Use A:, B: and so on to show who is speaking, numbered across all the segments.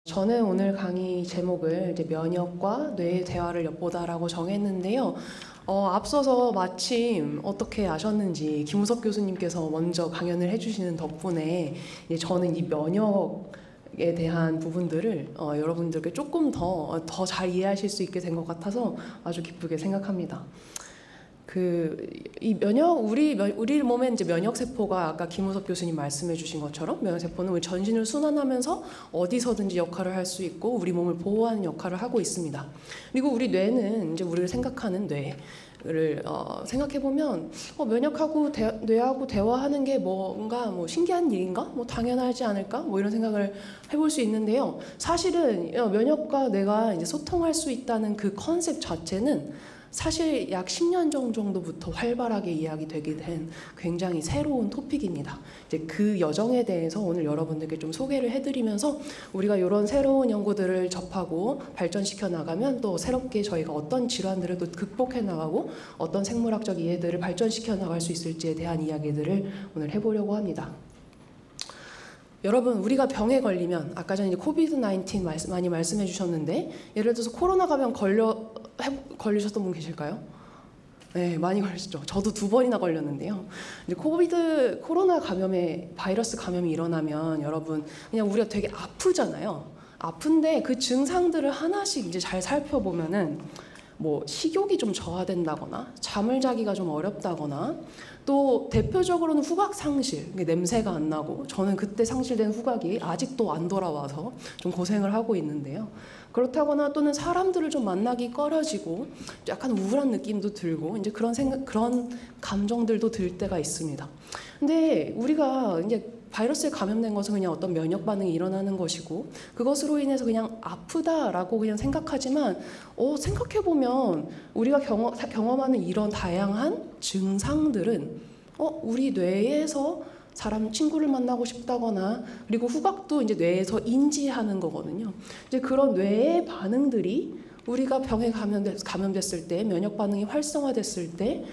A: 저는 오늘 강의 제목을 이제 면역과 뇌의 대화를 엿보다라고 정했는데요. 앞서서 마침 어떻게 아셨는지 김우석 교수님께서 먼저 강연을 해주시는 덕분에 이제 저는 이 면역에 대한 부분들을 여러분들께 조금 더 잘 이해하실 수 있게 된 것 같아서 아주 기쁘게 생각합니다. 이 우리 몸에 이제 면역 세포가 아까 김우석 교수님 말씀해주신 것처럼 면역 세포는 우리 전신을 순환하면서 어디서든지 역할을 할 수 있고 우리 몸을 보호하는 역할을 하고 있습니다. 그리고 우리 뇌는 이제 우리를 생각하는 뇌를 생각해 보면 면역하고 뇌하고 대화하는 게 뭔가 뭐 신기한 일인가? 뭐 당연하지 않을까? 뭐 이런 생각을 해볼 수 있는데요. 사실은 면역과 뇌가 이제 소통할 수 있다는 그 컨셉 자체는 사실 약 10년 정도부터 활발하게 이야기되게 된 굉장히 새로운 토픽입니다. 이제 그 여정에 대해서 오늘 여러분들께 좀 소개를 해드리면서 우리가 이런 새로운 연구들을 접하고 발전시켜 나가면 또 새롭게 저희가 어떤 질환들을 또 극복해 나가고 어떤 생물학적 이해들을 발전시켜 나갈 수 있을지에 대한 이야기들을 오늘 해보려고 합니다. 여러분, 우리가 병에 걸리면 아까 전에 코비드-19 많이 말씀해 주셨는데 예를 들어서 코로나가 걸리셨던 분 계실까요? 네, 많이 걸리셨죠. 저도 2번이나 걸렸는데요. 이제 코로나 바이러스 감염이 일어나면 여러분 그냥 우리가 되게 아프잖아요. 아픈데 그 증상들을 하나씩 이제 잘 살펴보면은 뭐 식욕이 좀 저하된다거나 잠을 자기가 좀 어렵다거나 또 대표적으로는 후각 상실, 냄새가 안 나고 저는 그때 상실된 후각이 아직도 안 돌아와서 좀 고생을 하고 있는데요. 그렇다거나 또는 사람들을 좀 만나기 꺼려지고 약간 우울한 느낌도 들고 이제 그런 감정들도 들 때가 있습니다. 근데 우리가 이제 바이러스에 감염된 것은 그냥 어떤 면역 반응이 일어나는 것이고 그것으로 인해서 그냥 아프다라고 그냥 생각하지만 생각해보면 우리가 경험하는 이런 다양한 증상들은 우리 뇌에서 친구를 만나고 싶다거나 그리고 후각도 이제 뇌에서 인지하는 거거든요. 이제 그런 뇌의 반응들이 우리가 병에 감염됐을 때 면역 반응이 활성화됐을 때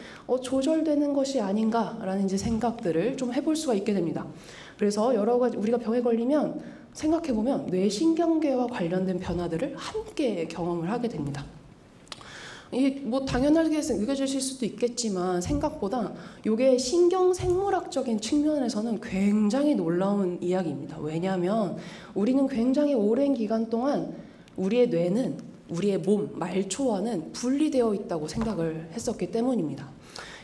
A: 조절되는 것이 아닌가라는 이제 생각들을 좀 해볼 수가 있게 됩니다. 그래서 여러 가지 우리가 병에 걸리면 생각해보면 뇌신경계와 관련된 변화들을 함께 경험을 하게 됩니다. 이게 뭐 당연하게 느껴지실 수도 있겠지만 생각보다 이게 신경생물학적인 측면에서는 굉장히 놀라운 이야기입니다. 왜냐하면 우리는 굉장히 오랜 기간 동안 우리의 뇌는 우리의 몸, 말초와는 분리되어 있다고 생각을 했었기 때문입니다.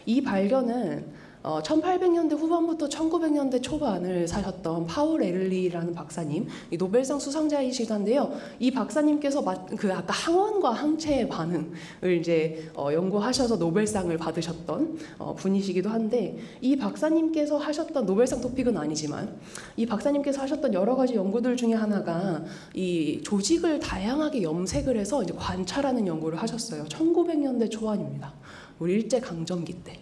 A: 이 발견은 1800년대 후반부터 1900년대 초반을 사셨던 파울 에를리라는 박사님, 이 노벨상 수상자이시던데요. 이 박사님께서 아까 항원과 항체의 반응을 이제 연구하셔서 노벨상을 받으셨던 분이시기도 한데 이 박사님께서 하셨던 노벨상 토픽은 아니지만 이 박사님께서 하셨던 여러 가지 연구들 중에 하나가 이 조직을 다양하게 염색을 해서 이제 관찰하는 연구를 하셨어요. 1900년대 초반입니다. 우리 일제강점기 때.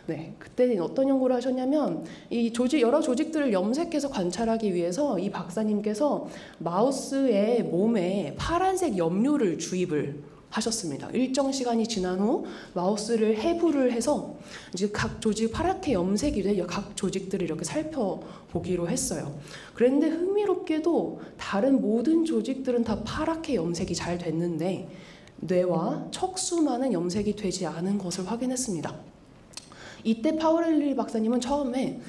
A: 네, 그때 어떤 연구를 하셨냐면 여러 조직들을 염색해서 관찰하기 위해서 이 박사님께서 마우스의 몸에 파란색 염료를 주입을 하셨습니다. 일정 시간이 지난 후 마우스를 해부를 해서 이제 각 조직 파랗게 염색이 돼 각 조직들을 이렇게 살펴보기로 했어요. 그런데 흥미롭게도 다른 모든 조직들은 다 파랗게 염색이 잘 됐는데 뇌와 척수만은 염색이 되지 않은 것을 확인했습니다. 이때 파울엘리 박사님은 처음에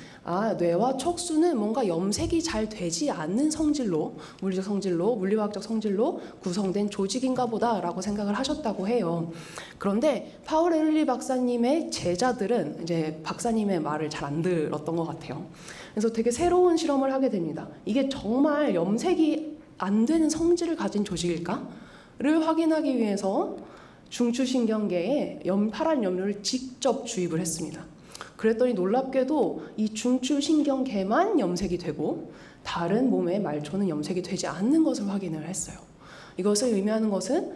A: 뇌와 척수는 뭔가 염색이 잘 되지 않는 성질로, 물리적 성질로, 물리화학적 성질로 구성된 조직인가 보다라고 생각을 하셨다고 해요. 그런데 파울엘리 박사님의 제자들은 이제 박사님의 말을 잘 안 들었던 것 같아요. 그래서 되게 새로운 실험을 하게 됩니다. 이게 정말 염색이 안 되는 성질을 가진 조직일까? 를 확인하기 위해서 중추신경계에 파란 염료를 직접 주입을 했습니다. 그랬더니 놀랍게도 이 중추신경계만 염색이 되고 다른 몸의 말초는 염색이 되지 않는 것을 확인을 했어요. 이것을 의미하는 것은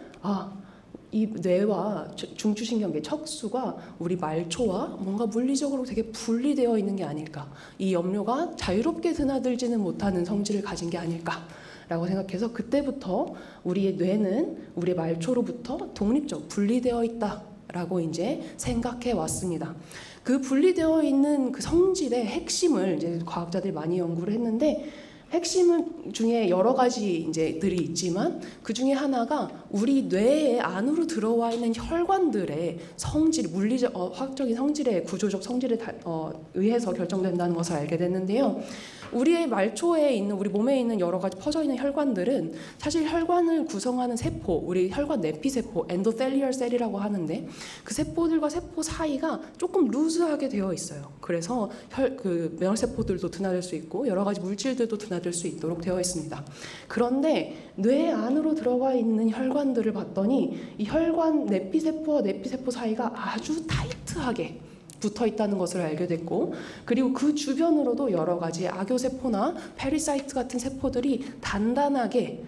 A: 이 뇌와 중추신경계, 척수가 우리 말초와 뭔가 물리적으로 되게 분리되어 있는 게 아닐까. 이 염료가 자유롭게 드나들지는 못하는 성질을 가진 게 아닐까. 라고 생각해서 그때부터 우리의 뇌는 우리의 말초로부터 독립적, 분리되어 있다라고 이제 생각해 왔습니다. 그 분리되어 있는 그 성질의 핵심을 이제 과학자들이 많이 연구를 했는데 핵심 중에 여러 가지 이제들이 있지만 그 중에 하나가 우리 뇌의 안으로 들어와 있는 혈관들의 성질, 물리적, 화학적인 성질의 구조적 성질에 의해서 결정된다는 것을 알게 됐는데요. 우리의 말초에 있는 우리 몸에 있는 여러 가지 퍼져 있는 혈관들은 사실 혈관을 구성하는 세포, 우리 혈관 내피세포, 엔도텔리얼 셀이라고 하는데 그 세포들과 세포 사이가 조금 루즈하게 되어 있어요. 그래서 그 면역세포들도 드나들 수 있고 여러 가지 물질들도 드나들 수 있도록 되어 있습니다. 그런데 뇌 안으로 들어가 있는 혈관들을 봤더니 이 혈관 내피세포와 내피세포 사이가 아주 타이트하게 붙어 있다는 것을 알게 됐고, 그리고 그 주변으로도 여러 가지 악교세포나 페리사이트 같은 세포들이 단단하게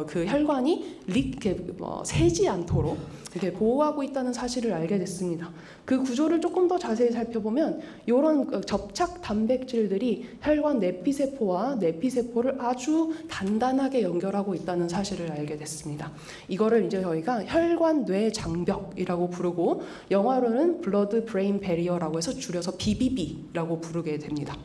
A: 그 혈관이 새지 않도록 이렇게 보호하고 있다는 사실을 알게 됐습니다. 그 구조를 조금 더 자세히 살펴보면 이런 접착 단백질들이 혈관 내피세포와 내피세포를 아주 단단하게 연결하고 있다는 사실을 알게 됐습니다. 이거를 이제 저희가 혈관 뇌 장벽이라고 부르고 영어로는 블러드 브레인 베리어라고 해서 줄여서 BBB라고 부르게 됩니다.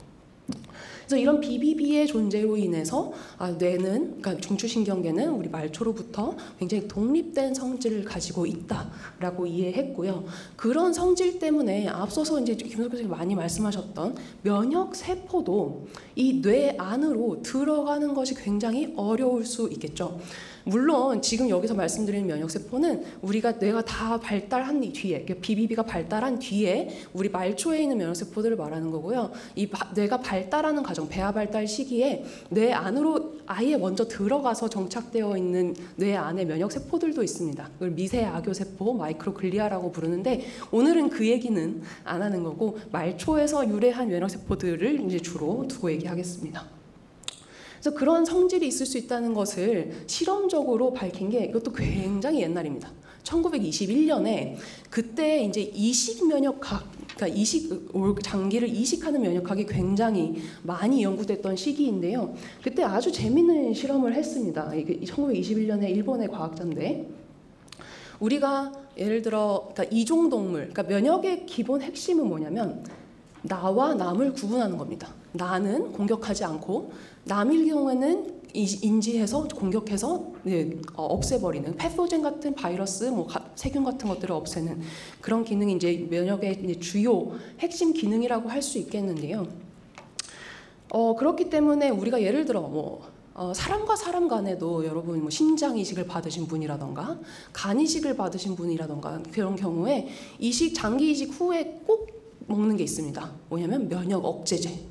A: 그래서 이런 BBB의 존재로 인해서 뇌는, 그러니까 중추신경계는 우리 말초로부터 굉장히 독립된 성질을 가지고 있다라고 이해했고요. 그런 성질 때문에 앞서서 이제 김석규 선생님이 많이 말씀하셨던 면역 세포도 이 뇌 안으로 들어가는 것이 굉장히 어려울 수 있겠죠. 물론 지금 여기서 말씀드리는 면역세포는 우리가 뇌가 다 발달한 뒤에, BBB가 발달한 뒤에 우리 말초에 있는 면역세포들을 말하는 거고요. 이 뇌가 발달하는 과정, 배아 발달 시기에 뇌 안으로 아예 먼저 들어가서 정착되어 있는 뇌 안에 면역세포들도 있습니다. 그걸 미세 악교세포, 마이크로글리아라고 부르는데 오늘은 그 얘기는 안 하는 거고 말초에서 유래한 면역세포들을 이제 주로 두고 얘기하겠습니다. 그래서 그런 성질이 있을 수 있다는 것을 실험적으로 밝힌 게 이것도 굉장히 옛날입니다. 1921년에 그때 이제 이식 면역학, 그러니까 장기를 이식하는 면역학이 굉장히 많이 연구됐던 시기인데요. 그때 아주 재밌는 실험을 했습니다. 이게 1921년에 일본의 과학자인데 우리가 예를 들어 그러니까 이종동물, 그러니까 면역의 기본 핵심은 뭐냐면 나와 남을 구분하는 겁니다. 나는 공격하지 않고 남일 경우에는 인지해서 공격해서 없애버리는 패소젠 같은 바이러스, 세균 같은 것들을 없애는 그런 기능이 이제 면역의 이제 주요 핵심 기능이라고 할 수 있겠는데요. 그렇기 때문에 우리가 예를 들어 사람과 사람 간에도 여러분 신장 이식을 받으신 분이라던가 간 이식을 받으신 분이라던가 그런 경우에 장기 이식 후에 꼭 먹는 게 있습니다. 뭐냐면 면역 억제제.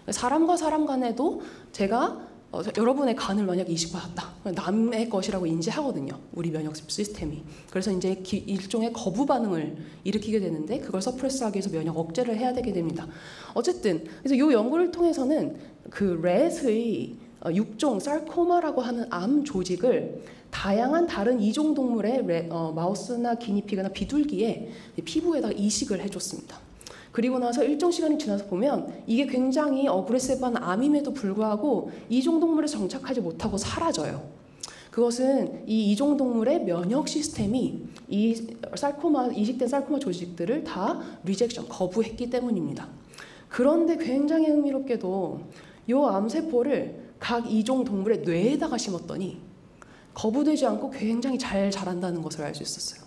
A: 사람과 사람 간에도 제가 여러분의 간을 만약 이식받았다. 남의 것이라고 인지하거든요. 우리 면역 시스템이. 그래서 이제 일종의 거부 반응을 일으키게 되는데 그걸 서프레스하기 위해서 면역 억제를 해야 되게 됩니다. 어쨌든 그래서 이 연구를 통해서는 그 렛의 육종 sarcoma라고 하는 암 조직을 다양한 다른 이종 동물의 마우스나 기니피그나 비둘기의 피부에다 이식을 해줬습니다. 그리고 나서 일정 시간이 지나서 보면 이게 굉장히 어그레시브한 암임에도 불구하고 이종 동물에 정착하지 못하고 사라져요. 그것은 이 이종 동물의 면역 시스템이 이 이식된 sarcoma 조직들을 다 리젝션, 거부했기 때문입니다. 그런데 굉장히 흥미롭게도 이 암세포를 각 이종 동물의 뇌에다가 심었더니 거부되지 않고 굉장히 잘 자란다는 것을 알 수 있었어요.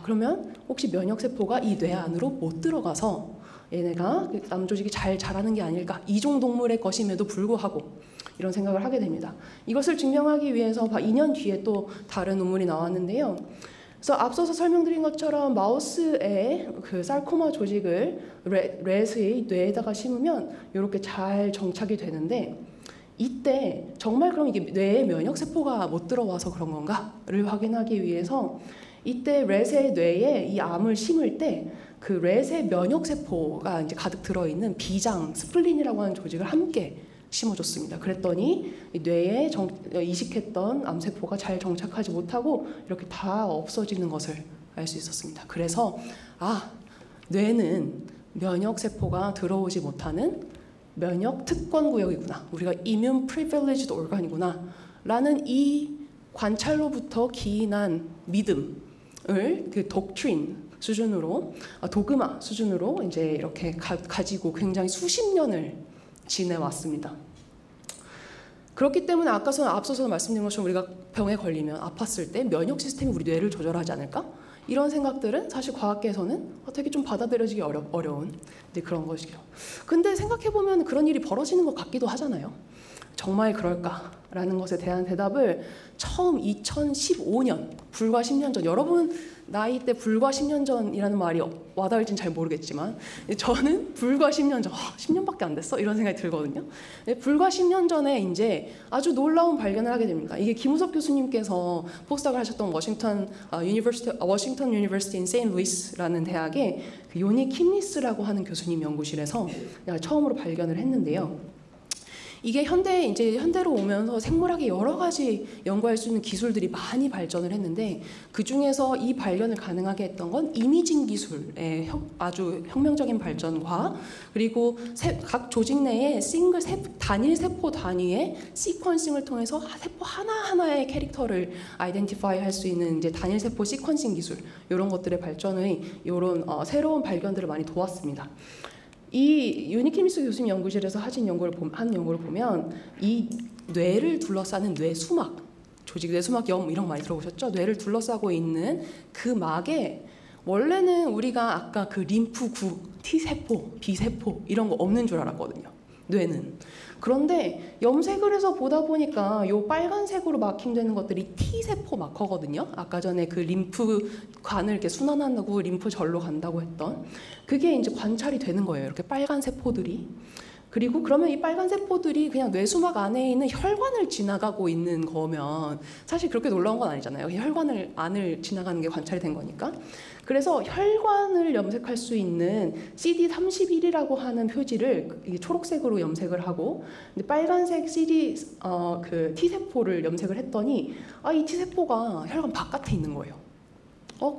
A: 그러면 혹시 면역세포가 이 뇌 안으로 못 들어가서 얘네가 암 조직이 잘 자라는 게 아닐까? 이종 동물의 것임에도 불구하고 이런 생각을 하게 됩니다. 이것을 증명하기 위해서 2년 뒤에 또 다른 논문이 나왔는데요. 그래서 앞서서 설명드린 것처럼 마우스의 그 sarcoma 조직을 렛의 뇌에다가 심으면 이렇게 잘 정착이 되는데 이때 정말 그럼 이게 뇌에 면역세포가 못 들어와서 그런 건가를 확인하기 위해서 이때 렛의 뇌에 이 암을 심을 때 그 렛의 면역세포가 이제 가득 들어있는 비장, 스플린이라고 하는 조직을 함께 심어줬습니다. 그랬더니 이 뇌에 이식했던 암세포가 잘 정착하지 못하고 이렇게 다 없어지는 것을 알 수 있었습니다. 그래서 뇌는 면역세포가 들어오지 못하는 면역 특권 구역이구나. 우리가 immune privileged organ이구나. 라는 이 관찰로부터 기인한 믿음을 그 독트린 수준으로, 도그마 수준으로 이제 이렇게 가지고 굉장히 수십 년을 지내왔습니다. 그렇기 때문에 앞서서 말씀드린 것처럼 우리가 병에 걸리면 아팠을 때 면역 시스템이 우리 뇌를 조절하지 않을까? 이런 생각들은 사실 과학계에서는 되게 좀 받아들여지기 어려운 그런 것이죠. 근데 생각해보면 그런 일이 벌어지는 것 같기도 하잖아요. 정말 그럴까라는 것에 대한 대답을 처음 2015년, 불과 10년 전, 여러분 나이 때 불과 10년 전이라는 말이 와닿을지는 잘 모르겠지만 저는 불과 10년 전, 10년밖에 안 됐어? 이런 생각이 들거든요. 불과 10년 전에 이제 아주 놀라운 발견을 하게 됩니다. 이게 김우섭 교수님께서 포스닥을 하셨던 워싱턴 유니버시티 인 세인트루이스라는 대학의 그 요니 킴리스라고 하는 교수님 연구실에서 처음으로 발견을 했는데요. 이게 현대로 오면서 생물학의 여러 가지 연구할 수 있는 기술들이 많이 발전을 했는데 그 중에서 이 발견을 가능하게 했던 건 이미징 기술의 아주 혁명적인 발전과 그리고 각 조직 내에 단일 세포 단위의 시퀀싱을 통해서 세포 하나하나의 캐릭터를 아이덴티파이 할 수 있는 이제 단일 세포 시퀀싱 기술 이런 것들의 발전의 이런 새로운 발견들을 많이 도왔습니다. 이 유니키미스 교수님 연구실에서 한 연구를 보면 이 뇌를 둘러싸는 뇌수막, 조직 뇌수막염 이런 거 많이 들어보셨죠? 뇌를 둘러싸고 있는 그 막에 원래는 우리가 아까 그 림프구, T세포, B세포 이런 거 없는 줄 알았거든요. 뇌는. 그런데 염색을 해서 보다 보니까 요 빨간색으로 마킹되는 것들이 T세포 마커거든요. 아까 전에 그 림프관을 이렇게 순환한다고 림프 절로 간다고 했던 그게 이제 관찰이 되는 거예요. 이렇게 빨간 세포들이. 그리고 그러면 이 빨간 세포들이 그냥 뇌수막 안에 있는 혈관을 지나가고 있는 거면 사실 그렇게 놀라운 건 아니잖아요. 혈관을 지나가는 게 관찰이 된 거니까. 그래서 혈관을 염색할 수 있는 CD31이라고 하는 표지를 초록색으로 염색을 하고 빨간색 그 T세포를 염색을 했더니 이 T세포가 혈관 바깥에 있는 거예요.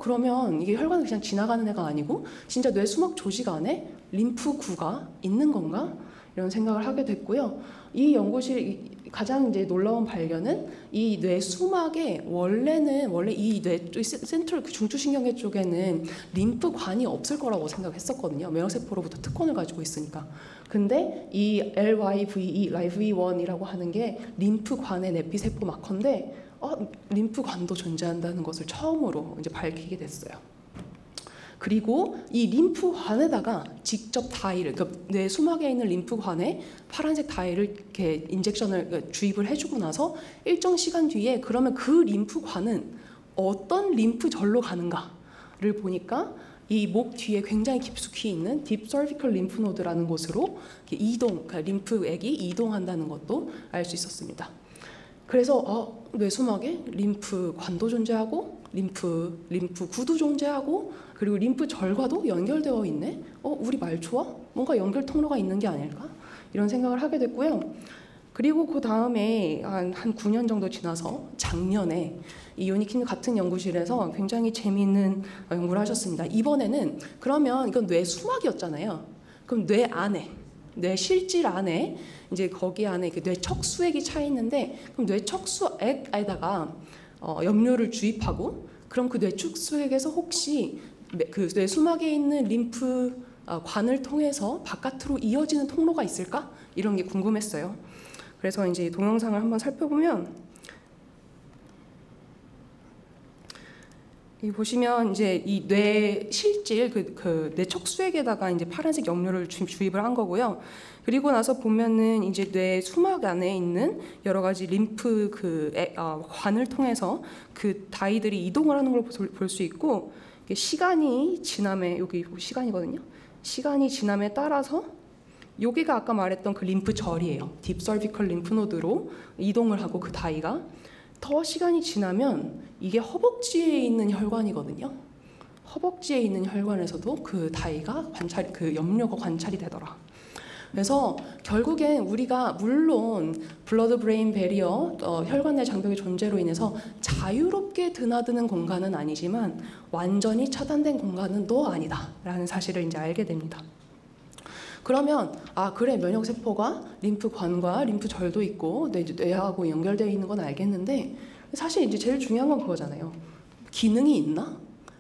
A: 그러면 이게 혈관을 그냥 지나가는 애가 아니고 진짜 뇌수막 조직 안에 림프구가 있는 건가? 이런 생각을 하게 됐고요. 이 연구실 가장 이제 놀라운 발견은 이 뇌수막에 원래 이 뇌 센트럴 중추신경계 쪽에는 림프관이 없을 거라고 생각했었거든요. 면역세포로부터 특권을 가지고 있으니까. 근데 이 LYVE1이라고 하는 게 림프관의 내피세포 마커인데 림프관도 존재한다는 것을 처음으로 이제 밝히게 됐어요. 그리고 이 림프관에다가 직접 다이를, 그러니까 뇌 수막에 있는 림프관에 파란색 다이를 이렇게 인젝션을 주입을 해주고 나서 일정 시간 뒤에 그러면 그 림프관은 어떤 림프절로 가는가를 보니까 이 목 뒤에 굉장히 깊숙이 있는 딥 서비컬 림프노드라는 곳으로 그러니까 림프액이 이동한다는 것도 알 수 있었습니다. 그래서 뇌수막에 림프관도 존재하고 림프구도 존재하고 그리고 림프절과도 연결되어 있네. 우리 말 좋아? 뭔가 연결 통로가 있는 게 아닐까? 이런 생각을 하게 됐고요. 그리고 그 다음에 한 9년 정도 지나서 작년에 이 요니킴 같은 연구실에서 굉장히 재미있는 연구를 하셨습니다. 이번에는 그러면 이건 뇌수막이었잖아요. 그럼 뇌 안에, 뇌 실질 안에 이제 거기 안에 뇌 척수액이 차 있는데 그럼 뇌 척수액에다가 염료를 주입하고 그럼 그 뇌 척수액에서 혹시 그 뇌수막에 있는 림프관을 통해서 바깥으로 이어지는 통로가 있을까? 이런 게 궁금했어요. 그래서 이제 동영상을 한번 살펴보면 이 보시면 이제 이 뇌 실질 그 뇌 척수액에다가 이제 파란색 염료를 주입을 한 거고요. 그리고 나서 보면은 이제 뇌 수막 안에 있는 여러 가지 림프 관을 통해서 그 다이들이 이동을 하는 걸 볼 수 있고 시간이 지남에 여기 시간이거든요. 시간이 지남에 따라서 여기가 아까 말했던 그 림프절이에요. 딥 서비컬 림프노드로 이동을 하고 그 다이가 더 시간이 지나면 이게 허벅지에 있는 혈관이거든요. 허벅지에 있는 혈관에서도 그 다이가 그 염료가 관찰이 되더라. 그래서 결국엔 우리가 물론 블러드 브레인 베리어 혈관 내 장벽의 존재로 인해서 자유롭게 드나드는 공간은 아니지만 완전히 차단된 공간은 또 아니다라는 사실을 이제 알게 됩니다. 그러면 그래 면역세포가 림프관과 림프절도 있고 뇌하고 연결되어 있는 건 알겠는데 사실 이제 제일 중요한 건 그거잖아요. 기능이 있나?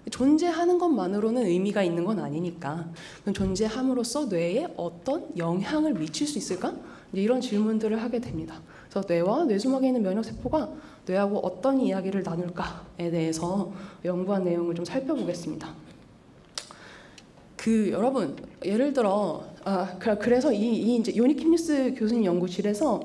A: 존재하는 것만으로는 의미가 있는 건 아니니까 존재함으로써 뇌에 어떤 영향을 미칠 수 있을까? 이런 질문들을 하게 됩니다. 그래서 뇌와 뇌수막에 있는 면역세포가 뇌하고 어떤 이야기를 나눌까에 대해서 연구한 내용을 좀 살펴보겠습니다. 여러분 예를 들어 그래서 이 이제 요니킴리스 교수님 연구실에서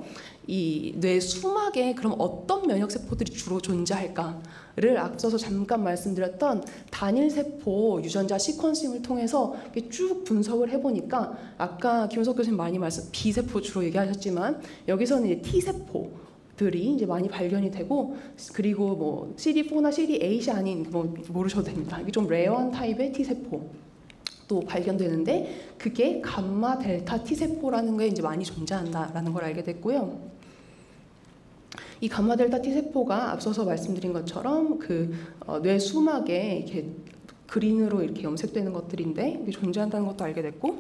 A: 이 뇌 수막에 그럼 어떤 면역 세포들이 주로 존재할까를 앞서서 잠깐 말씀드렸던 단일 세포 유전자 시퀀싱을 통해서 쭉 분석을 해보니까 아까 김우석 교수님 많이 B 세포 주로 얘기하셨지만 여기서는 이제 T 세포 들이 이제 많이 발견이 되고 그리고 뭐 CD4나 CD8이 아닌 뭐 모르셔도 됩니다. 이게 좀 레어한 타입의 T 세포. 또 발견되는데 그게 감마 델타 T세포라는 게 이제 많이 존재한다라는 걸 알게 됐고요. 이 감마 델타 T세포가 앞서서 말씀드린 것처럼 뇌 수막에 이렇게 그린으로 이렇게 염색되는 것들인데 이게 존재한다는 것도 알게 됐고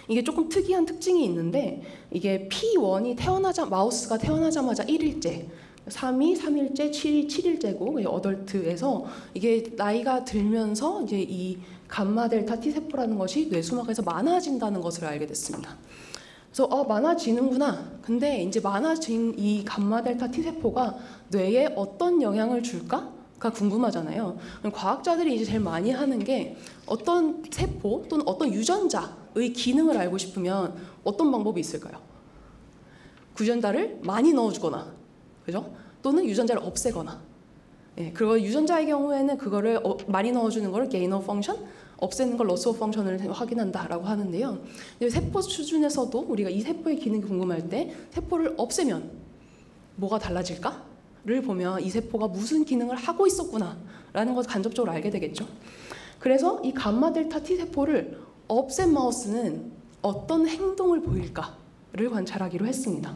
A: 이게 조금 특이한 특징이 있는데 이게 P1이 마우스가 태어나자마자 1일째 3이 3일째, 7이 7일째고 어덜트에서 이게 나이가 들면서 이제 이 감마 델타 T세포라는 것이 뇌수막에서 많아진다는 것을 알게 됐습니다. 그래서 많아지는구나. 근데 이제 많아진 이 감마 델타 T세포가 뇌에 어떤 영향을 줄까가 궁금하잖아요. 과학자들이 이제 제일 많이 하는 게 어떤 세포 또는 어떤 유전자의 기능을 알고 싶으면 어떤 방법이 있을까요? 유전자를 많이 넣어주거나 그죠? 또는 유전자를 없애거나. 예, 그리고 유전자의 경우에는 그거를 많이 넣어주는 걸 gain of function, 없애는 걸 loss of function을 확인한다라고 하는데요. 세포 수준에서도 우리가 이 세포의 기능이 궁금할 때 세포를 없애면 뭐가 달라질까를 보면 이 세포가 무슨 기능을 하고 있었구나라는 것을 간접적으로 알게 되겠죠. 그래서 이 감마 델타 T 세포를 없앤 마우스는 어떤 행동을 보일까를 관찰하기로 했습니다.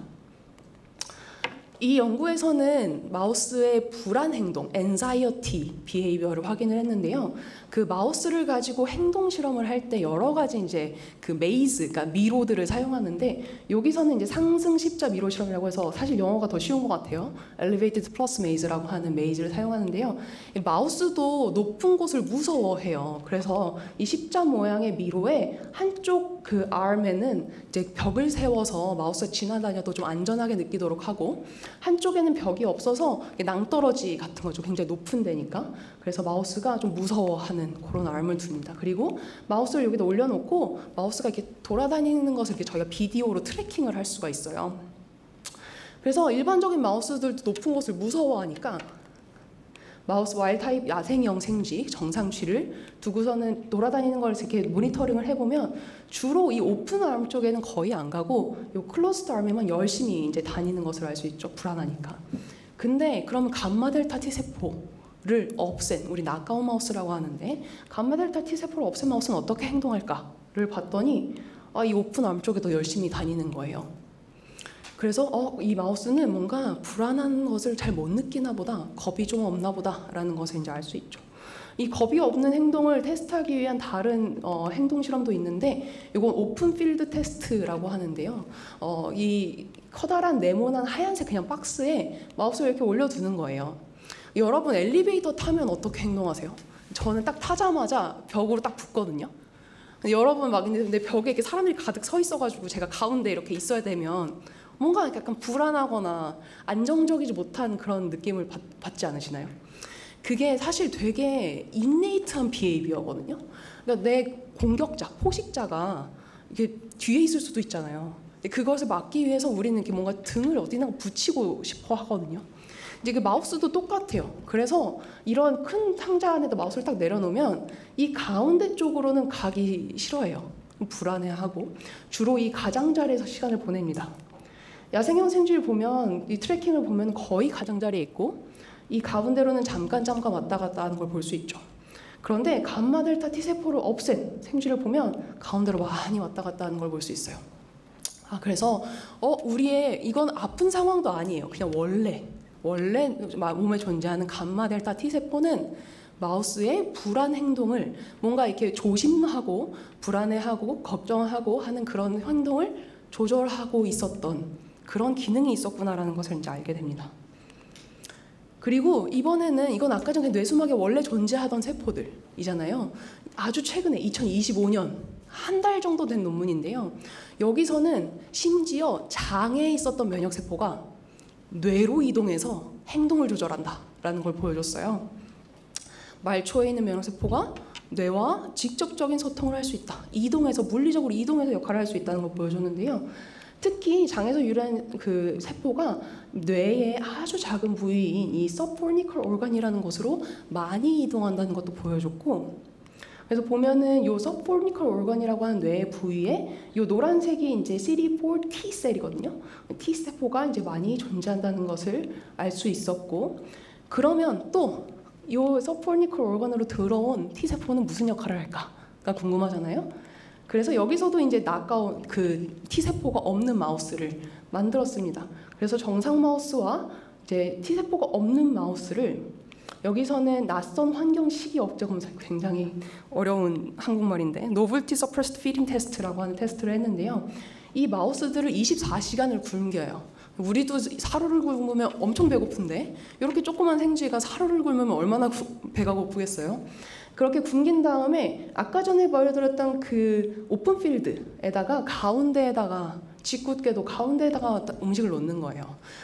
A: 이 연구에서는 마우스의 불안 행동, anxiety behavior를 확인을 했는데요. 그 마우스를 가지고 행동 실험을 할 때 여러 가지 이제 그 메이즈, 그러니까 미로들을 사용하는데 여기서는 이제 상승 십자 미로 실험이라고 해서 사실 영어가 더 쉬운 것 같아요. elevated plus maze라고 하는 메이즈를 사용하는데요. 이 마우스도 높은 곳을 무서워해요. 그래서 이 십자 모양의 미로에 한쪽 그 arm에는 이제 벽을 세워서 마우스가 지나다녀도 좀 안전하게 느끼도록 하고 한쪽에는 벽이 없어서 낭떠러지 같은 거죠. 굉장히 높은 데니까. 그래서 마우스가 좀 무서워하는 그런 arm을 둡니다. 그리고 마우스를 여기다 올려놓고 마우스가 이렇게 돌아다니는 것을 이렇게 저희가 비디오로 트래킹을 할 수가 있어요. 그래서 일반적인 마우스들도 높은 곳을 무서워하니까 마우스 와일드 타입 야생형 생쥐, 정상쥐를 두고서는 돌아다니는 걸 이렇게 모니터링을 해보면 주로 이 오픈 arm 쪽에는 거의 안 가고 이 클로스드 arm에만 열심히 이제 다니는 것을 알 수 있죠. 불안하니까. 근데 그러면 감마 델타 T 세포를 없앤 우리 나카오 마우스라고 하는데 감마 델타 T 세포를 없앤 마우스는 어떻게 행동할까를 봤더니 이 오픈 arm 쪽에 더 열심히 다니는 거예요. 그래서 이 마우스는 뭔가 불안한 것을 잘 못 느끼나 보다, 겁이 좀 없나 보다라는 것을 이제 알 수 있죠. 이 겁이 없는 행동을 테스트하기 위한 다른 행동 실험도 있는데 이건 오픈 필드 테스트라고 하는데요. 이 커다란 네모난 하얀색 그냥 박스에 마우스를 이렇게 올려두는 거예요. 여러분 엘리베이터 타면 어떻게 행동하세요? 저는 딱 타자마자 벽으로 딱 붙거든요. 여러분 막 근데 벽에 이렇게 사람들이 가득 서 있어가지고 제가 가운데 이렇게 있어야 되면 뭔가 약간 불안하거나 안정적이지 못한 그런 느낌을 받지 않으시나요? 그게 사실 되게 인네이트한 비헤이비어거든요. 그러니까 내 공격자, 포식자가 이게 뒤에 있을 수도 있잖아요. 그것을 막기 위해서 우리는 이렇게 뭔가 등을 어디나 붙이고 싶어 하거든요. 이제 그 마우스도 똑같아요. 그래서 이런 큰 상자 안에다 마우스를 딱 내려놓으면 이 가운데 쪽으로는 가기 싫어해요. 불안해하고 주로 이 가장자리에서 시간을 보냅니다. 야생형 생쥐를 보면 이 트래킹을 보면 거의 가장자리에 있고 이 가운데로는 잠깐 왔다 갔다 하는 걸 볼 수 있죠. 그런데 감마 델타 T세포를 없앤 생쥐를 보면 가운데로 많이 왔다 갔다 하는 걸 볼 수 있어요. 그래서 우리의 이건 아픈 상황도 아니에요. 그냥 원래 몸에 존재하는 감마 델타 T세포는 마우스의 불안 행동을 뭔가 이렇게 조심하고 불안해하고 걱정하고 하는 그런 행동을 조절하고 있었던 그런 기능이 있었구나라는 것을 이제 알게 됩니다. 그리고 이번에는 이건 아까 전에 뇌수막에 원래 존재하던 세포들이잖아요. 아주 최근에 2025년 한 달 정도 된 논문인데요. 여기서는 심지어 장에 있었던 면역세포가 뇌로 이동해서 행동을 조절한다라는 걸 보여줬어요. 말초에 있는 면역세포가 뇌와 직접적인 소통을 할 수 있다. 이동해서 물리적으로 이동해서 역할을 할 수 있다는 걸 보여줬는데요. 특히 장에서 유래한 그 세포가 뇌의 아주 작은 부위인 이 서포니컬 오간이라는 곳으로 많이 이동한다는 것도 보여줬고, 그래서 보면은 요 서포니컬 오간이라고 하는 뇌의 부위에 요 노란색이 이제 CD4 T셀이거든요. T세포가 이제 많이 존재한다는 것을 알 수 있었고, 그러면 또 요 서포니컬 오간으로 들어온 T세포는 무슨 역할을 할까가 궁금하잖아요. 그래서 여기서도 이제 나가온 그 T세포가 없는 마우스를 만들었습니다. 그래서 정상 마우스와 이제 T세포가 없는 마우스를, 여기서는 낯선 환경 식이 억제 검사, 굉장히 어려운 한국말인데 노벨티 서프레스드 피딩 테스트라고 하는 테스트를 했는데요. 이 마우스들을 24시간을 굶겨요. 우리도 사료를 굶으면 엄청 배고픈데 이렇게 조그만 생쥐가 사료를 굶으면 얼마나 배가 고프겠어요. 그렇게 굶긴 다음에 아까 전에 보여드렸던 그 오픈필드에다가 가운데에다가 짓궂게도 가운데에다가 음식을 놓는 거예요.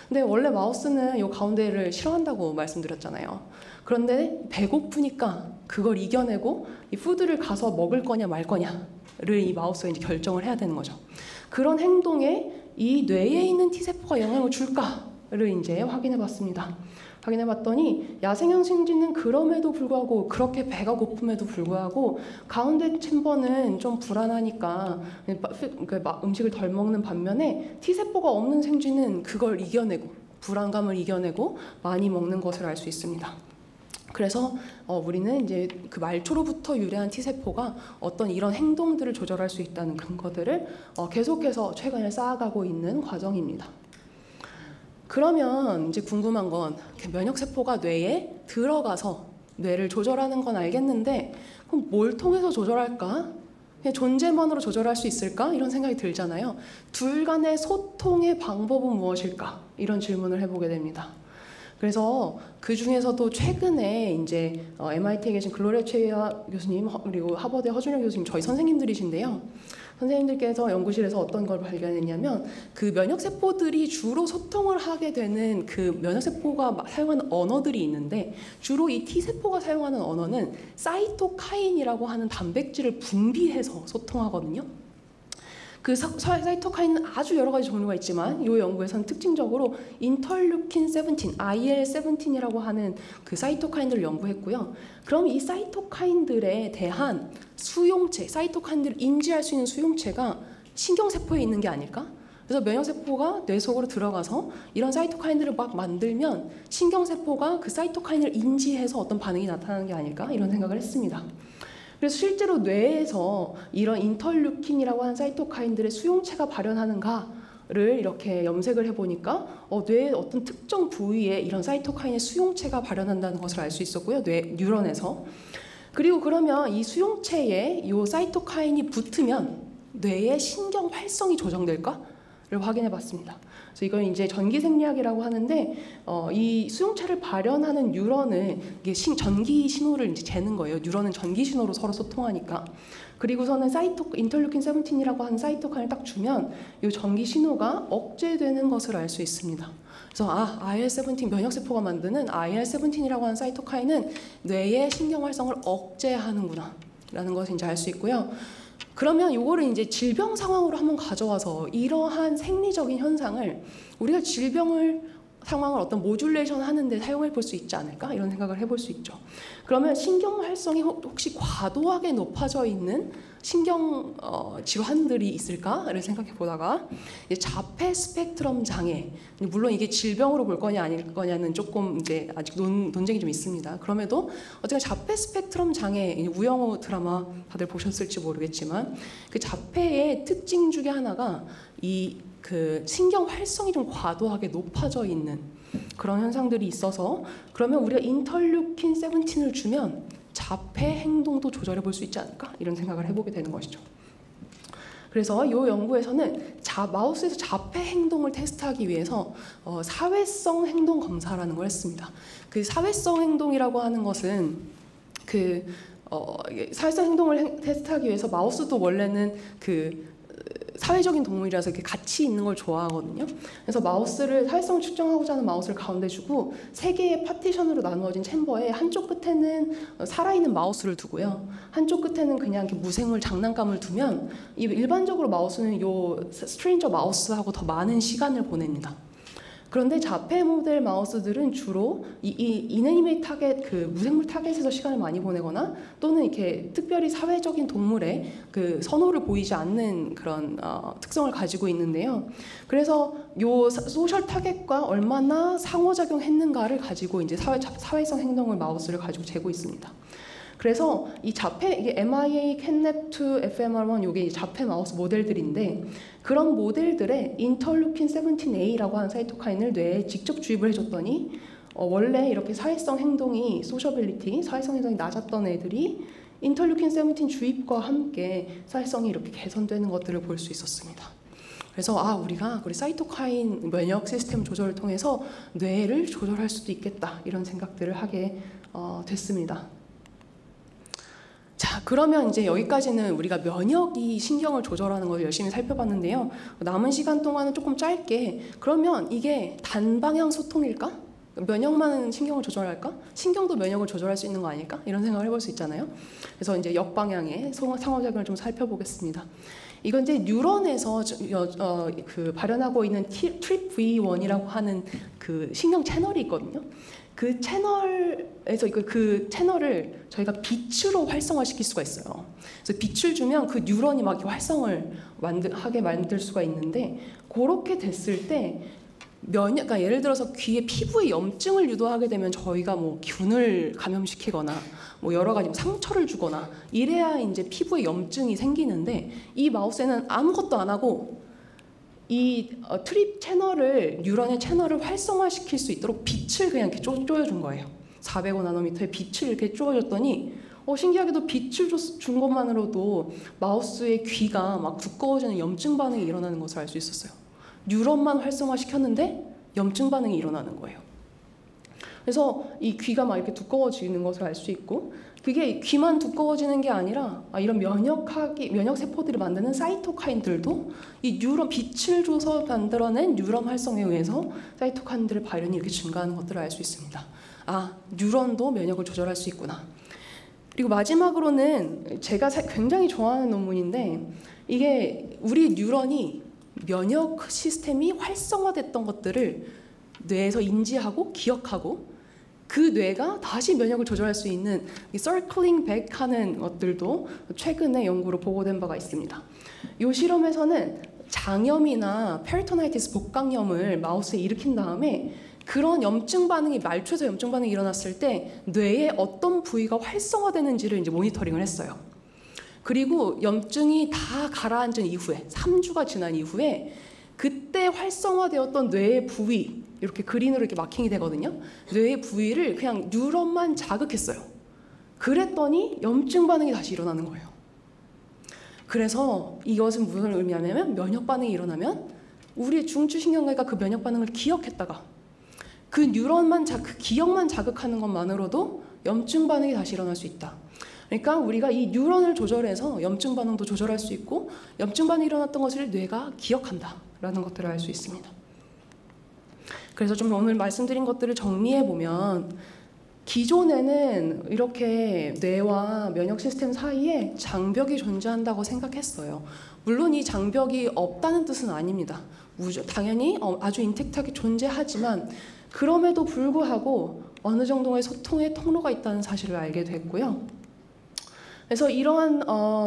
A: 근데 원래 마우스는 이 가운데를 싫어한다고 말씀드렸잖아요. 그런데 배고프니까 그걸 이겨내고 이 푸드를 가서 먹을 거냐 말 거냐를 이 마우스가 이제 결정을 해야 되는 거죠. 그런 행동에 이 뇌에 있는 T세포가 영향을 줄까를 이제 확인해 봤습니다. 확인해 봤더니 야생형 생쥐는 그럼에도 불구하고, 그렇게 배가 고픔에도 불구하고 가운데 챔버는 좀 불안하니까 음식을 덜 먹는 반면에 T세포가 없는 생쥐는 그걸 이겨내고, 불안감을 이겨내고 많이 먹는 것을 알 수 있습니다. 그래서 우리는 이제 그 말초로부터 유래한 T세포가 어떤 이런 행동들을 조절할 수 있다는 근거들을 계속해서 최근에 쌓아가고 있는 과정입니다. 그러면 이제 궁금한 건, 면역세포가 뇌에 들어가서 뇌를 조절하는 건 알겠는데 그럼 뭘 통해서 조절할까? 그냥 존재만으로 조절할 수 있을까? 이런 생각이 들잖아요. 둘 간의 소통의 방법은 무엇일까? 이런 질문을 해보게 됩니다. 그래서 그 중에서도 최근에 이제 MIT에 계신 글로리아 최이아 교수님, 그리고 하버드의 허준영 교수님, 저희 선생님들이신데요. 선생님들께서 연구실에서 어떤 걸 발견했냐면, 그 면역세포들이 주로 소통을 하게 되는 그 면역세포가 사용하는 언어들이 있는데, 주로 이 T세포가 사용하는 언어는 사이토카인이라고 하는 단백질을 분비해서 소통하거든요. 그 사이토카인은 아주 여러 가지 종류가 있지만 이 연구에서는 특징적으로 인터루킨 17, IL-17이라고 하는 그 사이토카인들을 연구했고요. 그럼 이 사이토카인들에 대한 수용체, 사이토카인들을 인지할 수 있는 수용체가 신경세포에 있는 게 아닐까? 그래서 면역세포가 뇌 속으로 들어가서 이런 사이토카인들을 막 만들면 신경세포가 그 사이토카인을 인지해서 어떤 반응이 나타나는 게 아닐까? 이런 생각을 했습니다. 그래서 실제로 뇌에서 이런 인터루킨이라고 하는 사이토카인들의 수용체가 발현하는가를 이렇게 염색을 해보니까 뇌의 어떤 특정 부위에 이런 사이토카인의 수용체가 발현한다는 것을 알 수 있었고요. 뇌 뉴런에서. 그리고 그러면 이 수용체에 이 사이토카인이 붙으면 뇌의 신경 활성이 조정될까? 를 확인해 봤습니다. 그래서 이건 이제 전기생리학이라고 하는데 이 수용체를 발현하는 뉴런은 이게 전기 신호를 이제 재는 거예요. 뉴런은 전기 신호로 서로 소통하니까. 그리고서는 인터루킨 17이라고 하는 사이토카인을 딱 주면 이 전기 신호가 억제되는 것을 알 수 있습니다. 그래서 IL-17 면역세포가 만드는 IL-17이라고 하는 사이토카인은 뇌의 신경 활성을 억제하는구나 라는 것을 이제 알 수 있고요. 그러면 이거를 이제 질병 상황으로 한번 가져와서 이러한 생리적인 현상을 우리가 상황을 어떤 모듈레이션 하는데 사용해 볼 수 있지 않을까? 이런 생각을 해볼 수 있죠. 그러면 신경 활성이 혹시 과도하게 높아져 있는 신경 질환들이 있을까를 생각해 보다가 자폐 스펙트럼 장애, 물론 이게 질병으로 볼 거냐 아닐 거냐는 조금 이제 아직 논쟁이 좀 있습니다. 그럼에도 어쨌든 자폐 스펙트럼 장애, 우영우 드라마 다들 보셨을지 모르겠지만 그 자폐의 특징 중에 하나가 그 신경 활성이 좀 과도하게 높아져 있는 그런 현상들이 있어서, 그러면 우리가 인터루킨 17을 주면 자폐 행동도 조절해 볼 수 있지 않을까? 이런 생각을 해보게 되는 것이죠. 그래서 이 연구에서는 마우스에서 자폐 행동을 테스트하기 위해서 사회성 행동 검사라는 걸 했습니다. 그 사회성 행동이라고 하는 것은 사회성 행동을 테스트하기 위해서 마우스도 원래는 사회적인 동물이라서 이렇게 같이 있는 걸 좋아하거든요. 그래서 사회성을 측정하고자 하는 마우스를 가운데 주고 3개의 파티션으로 나누어진 챔버에 한쪽 끝에는 살아있는 마우스를 두고요. 한쪽 끝에는 그냥 이렇게 무생물 장난감을 두면 일반적으로 마우스는 요 스트레인저 마우스하고 더 많은 시간을 보냅니다. 그런데 자폐 모델 마우스들은 주로 이내니메이트 타겟, 무생물 타겟에서 시간을 많이 보내거나 또는 이렇게 특별히 사회적인 동물의 선호를 보이지 않는 그런 특성을 가지고 있는데요. 그래서 요 소셜 타겟과 얼마나 상호작용했는가를 가지고 이제 사회성 행동을 마우스를 가지고 재고 있습니다. 그래서 이게 MIA, 캣냅2, FMR1 이게 자폐 마우스 모델들인데 그런 모델들의 인터루킨 17A라고 하는 사이토카인을 뇌에 직접 주입을 해줬더니 원래 이렇게 사회성 행동이 사회성 행동이 낮았던 애들이 인터루킨 17 주입과 함께 사회성이 이렇게 개선되는 것들을 볼 수 있었습니다. 그래서 우리가 우리 사이토카인 면역 시스템 조절을 통해서 뇌를 조절할 수도 있겠다 이런 생각들을 하게 됐습니다. 자, 그러면 이제 여기까지는 우리가 면역이 신경을 조절하는 걸 열심히 살펴봤는데요. 남은 시간 동안은 조금 짧게 그러면 이게 단방향 소통일까? 면역만 신경을 조절할까? 신경도 면역을 조절할 수 있는 거 아닐까? 이런 생각을 해볼 수 있잖아요. 그래서 이제 역방향의 상호작용을 좀 살펴보겠습니다. 이건 이제 뉴런에서 발현하고 있는 TRPV1이라고 하는 신경 채널이 있거든요. 그 채널에서 그 채널을 저희가 빛으로 활성화시킬 수가 있어요. 그래서 빛을 주면 그 뉴런이 막 활성을 하게 만들 수가 있는데 그렇게 됐을 때 그러니까 예를 들어서 피부에 염증을 유도하게 되면 저희가 균을 감염시키거나 여러 가지 상처를 주거나 이래야 이제 피부에 염증이 생기는데 이 마우스에는 아무것도 안 하고 이 트립 채널을 뉴런의 채널을 활성화시킬 수 있도록 빛을 그냥 이렇게 쪼여준 거예요. 405나노미터의 빛을 이렇게 쪼여줬더니 신기하게도 빛을 준 것만으로도 마우스의 귀가 막 두꺼워지는 염증 반응이 일어나는 것을 알 수 있었어요. 뉴런만 활성화시켰는데 염증 반응이 일어나는 거예요. 그래서 이 귀가 막 이렇게 두꺼워지는 것을 알 수 있고 그게 귀만 두꺼워지는 게 아니라 이런 면역 세포들을 만드는 사이토카인들도 이 뉴런 빛을 줘서 만들어낸 뉴런 활성에 의해서 사이토카인들의 발현이 이렇게 증가하는 것들을 알 수 있습니다. 뉴런도 면역을 조절할 수 있구나. 그리고 마지막으로는 제가 굉장히 좋아하는 논문인데 이게 우리 뉴런이 면역 시스템이 활성화됐던 것들을 뇌에서 인지하고 기억하고 그 뇌가 다시 면역을 조절할 수 있는 이 circling back 하는 것들도 최근에 연구로 보고된 바가 있습니다. 이 실험에서는 장염이나 페리토나이티스 복강염을 마우스에 일으킨 다음에 그런 염증 반응이 말초에서 염증 반응이 일어났을 때 뇌의 어떤 부위가 활성화되는지를 이제 모니터링을 했어요. 그리고 염증이 다 가라앉은 이후에 3주가 지난 이후에 그때 활성화되었던 뇌의 부위 이렇게 그린으로 이렇게 마킹이 되거든요. 뇌의 부위를 그냥 뉴런만 자극했어요. 그랬더니 염증 반응이 다시 일어나는 거예요. 그래서 이것은 무슨 의미냐면 면역 반응이 일어나면 우리의 중추신경계가 그 면역 반응을 기억했다가 그 뉴런만 그 기억만 자극하는 것만으로도 염증 반응이 다시 일어날 수 있다. 그러니까 우리가 이 뉴런을 조절해서 염증 반응도 조절할 수 있고 염증 반응이 일어났던 것을 뇌가 기억한다라는 것들을 알 수 있습니다. 그래서 좀 오늘 말씀드린 것들을 정리해 보면 기존에는 이렇게 뇌와 면역 시스템 사이에 장벽이 존재한다고 생각했어요. 물론 이 장벽이 없다는 뜻은 아닙니다. 당연히 아주 인택트하게 존재하지만 그럼에도 불구하고 어느 정도의 소통의 통로가 있다는 사실을 알게 됐고요. 그래서 이러한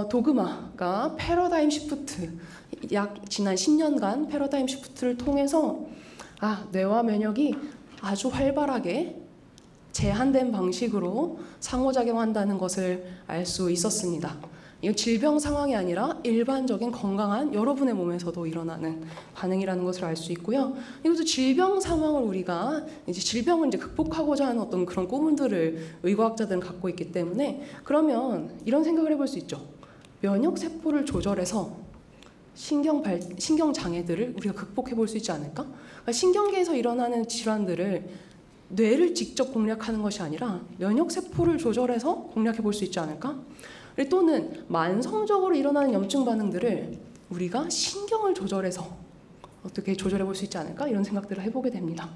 A: 도그마가 패러다임 시프트, 지난 10년간 패러다임 시프트를 통해서 뇌와 면역이 아주 활발하게 제한된 방식으로 상호작용한다는 것을 알 수 있었습니다. 이건 질병 상황이 아니라 일반적인 건강한 여러분의 몸에서도 일어나는 반응이라는 것을 알 수 있고요. 이것도 질병 상황을 우리가 질병을 극복하고자 하는 어떤 그런 꿈들을 의과학자들은 갖고 있기 때문에 그러면 이런 생각을 해볼 수 있죠. 면역 세포를 조절해서 신경 장애들을 우리가 극복해 볼 수 있지 않을까? 그러니까 신경계에서 일어나는 질환들을 뇌를 직접 공략하는 것이 아니라 면역세포를 조절해서 공략해 볼 수 있지 않을까? 또는 만성적으로 일어나는 염증 반응들을 우리가 신경을 조절해서 어떻게 조절해 볼 수 있지 않을까? 이런 생각들을 해보게 됩니다.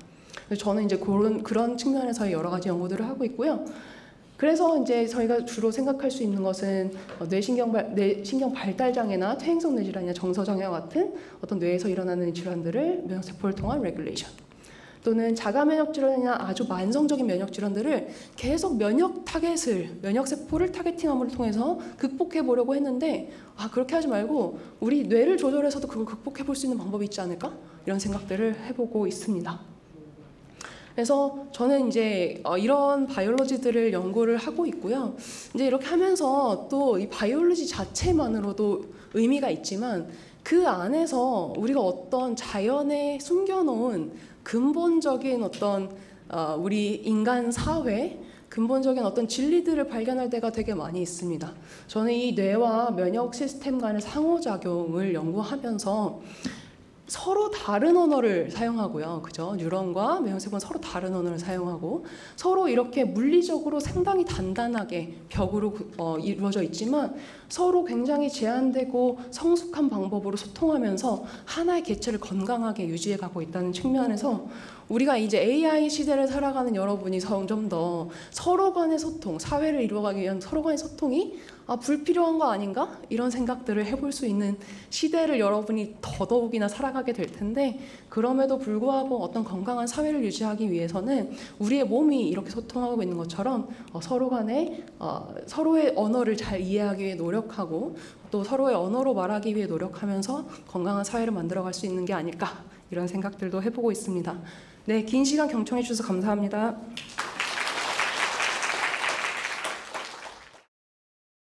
A: 그래서 저는 이제 그런 측면에서의 여러 가지 연구들을 하고 있고요. 그래서 이제 저희가 주로 생각할 수 있는 것은 뇌신경 발달 장애나 퇴행성 뇌질환이나 정서 장애와 같은 어떤 뇌에서 일어나는 질환들을 면역세포를 통한 레귤레이션, 또는 자가 면역 질환이나 아주 만성적인 면역 질환들을 계속 면역세포를 타겟팅함으로 통해서 극복해 보려고 했는데, 그렇게 하지 말고 우리 뇌를 조절해서도 그걸 극복해 볼 수 있는 방법이 있지 않을까? 이런 생각들을 해보고 있습니다. 그래서 저는 이제 이런 바이올로지들을 연구를 하고 있고요. 이제 이렇게 하면서 또 이 바이올로지 자체만으로도 의미가 있지만 그 안에서 우리가 어떤 자연에 숨겨놓은 근본적인 어떤 우리 인간 사회 근본적인 어떤 진리들을 발견할 때가 되게 많이 있습니다. 저는 이 뇌와 면역 시스템 간의 상호작용을 연구하면서 서로 다른 언어를 사용하고요. 그죠? 뉴런과 면역세포는 서로 다른 언어를 사용하고 서로 이렇게 물리적으로 상당히 단단하게 벽으로 이루어져 있지만 서로 굉장히 제한되고 성숙한 방법으로 소통하면서 하나의 개체를 건강하게 유지해 가고 있다는 측면에서 우리가 이제 AI 시대를 살아가는 여러분이 점점 더 서로 간의 소통, 사회를 이루어가기 위한 서로 간의 소통이 불필요한 거 아닌가? 이런 생각들을 해볼 수 있는 시대를 여러분이 더더욱이나 살아가게 될 텐데, 그럼에도 불구하고 어떤 건강한 사회를 유지하기 위해서는 우리의 몸이 이렇게 소통하고 있는 것처럼 서로 간에 서로의 언어를 잘 이해하기 위해 노력하고 또 서로의 언어로 말하기 위해 노력하면서 건강한 사회를 만들어갈 수 있는 게 아닐까, 이런 생각들도 해보고 있습니다. 네, 긴 시간 경청해 주셔서 감사합니다.